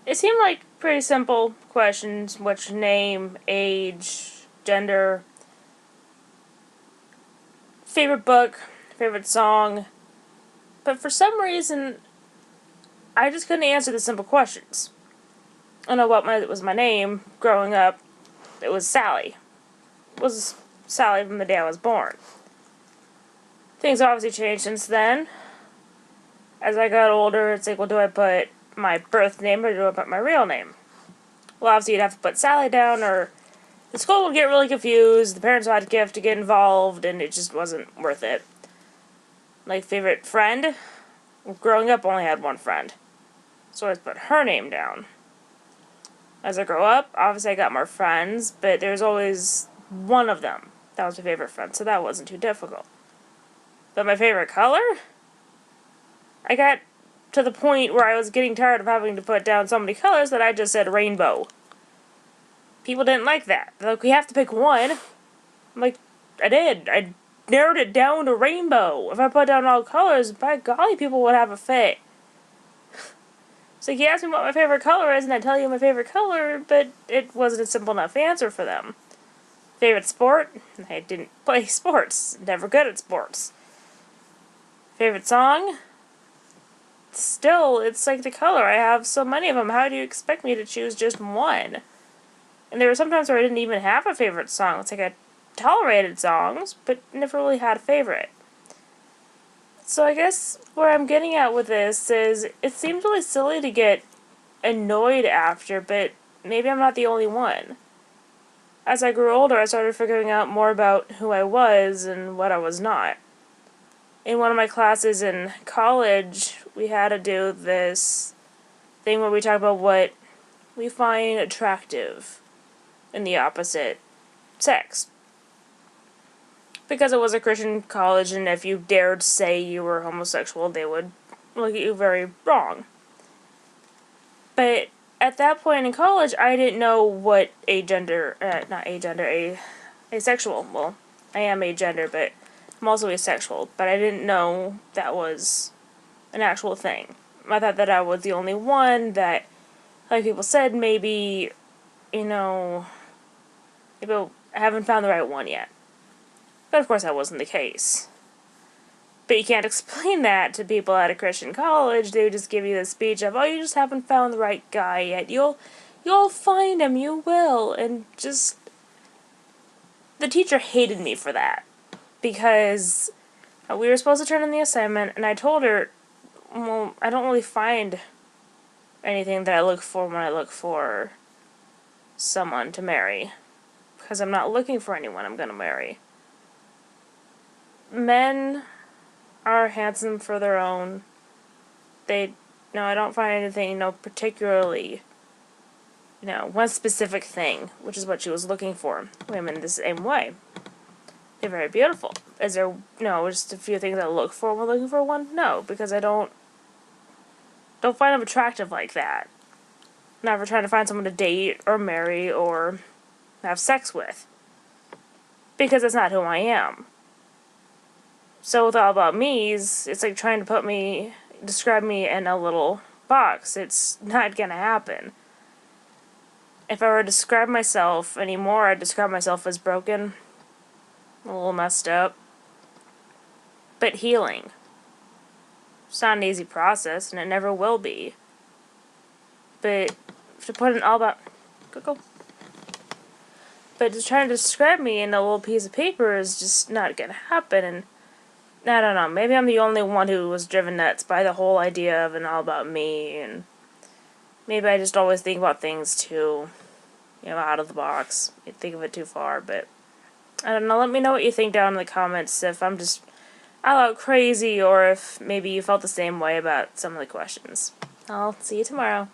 It seemed like pretty simple questions. What's your name, age, gender, favorite book, favorite song. But for some reason, I just couldn't answer the simple questions. I don't know what was my name growing up. It was Sally. It was Sally from the day I was born. Things obviously changed since then. As I got older, it's like, well, do I put my birth name or do I put my real name? Well, obviously you'd have to put Sally down, or the school would get really confused, the parents would have to get involved, and it just wasn't worth it. Like, favorite friend? Growing up, I only had one friend. So I just put her name down. As I grow up, obviously I got more friends, but there's always one of them that was my favorite friend, so that wasn't too difficult. But my favorite color? I got to the point where I was getting tired of having to put down so many colors that I just said rainbow. People didn't like that. They're like, we have to pick one. I'm like, I did. I narrowed it down to rainbow. If I put down all colors, by golly, people would have a fit. So you ask me what my favorite color is, and I tell you my favorite color, but it wasn't a simple enough answer for them. Favorite sport? I didn't play sports. Never good at sports. Favorite song? Still, it's like the color. I have so many of them. How do you expect me to choose just one? And there were some times where I didn't even have a favorite song. It's like I tolerated songs, but never really had a favorite. So I guess where I'm getting at with this is, it seems really silly to get annoyed after, but maybe I'm not the only one. As I grew older, I started figuring out more about who I was and what I was not. In one of my classes in college, we had to do this thing where we talk about what we find attractive in the opposite sex. Because it was a Christian college, and if you dared say you were homosexual, they would look at you very wrong. But at that point in college, I didn't know what asexual. Well, I am agender, but I'm also asexual. But I didn't know that was an actual thing. I thought that I was the only one that, like people said, maybe, maybe I haven't found the right one yet. But of course that wasn't the case. But you can't explain that to people at a Christian college. They would just give you the speech of, oh, you just haven't found the right guy yet. You'll find him, you will. And just, the teacher hated me for that. Because we were supposed to turn in the assignment, and I told her, well, I don't really find anything that I look for when I look for someone to marry. Because I'm not looking for anyone I'm going to marry. Men are handsome for their own. I don't find anything, particularly, one specific thing, which is what she was looking for. Women the same way. They're very beautiful. Is there, just a few things I look for when looking for one? No, because I don't find them attractive like that. I'm never trying to find someone to date or marry or have sex with. Because that's not who I am. So with All About Me's, it's like trying to describe me in a little box. It's not gonna happen. If I were to describe myself anymore, I'd describe myself as broken, a little messed up, but healing. It's not an easy process, and it never will be. But to put an But just trying to describe me in a little piece of paper is just not gonna happen, and I don't know, maybe I'm the only one who was driven nuts by the whole idea of an All About Me, and maybe I just always think about things too, out of the box. You think of it too far, but I don't know, let me know what you think down in the comments, if I'm just out crazy, or if maybe you felt the same way about some of the questions. I'll see you tomorrow.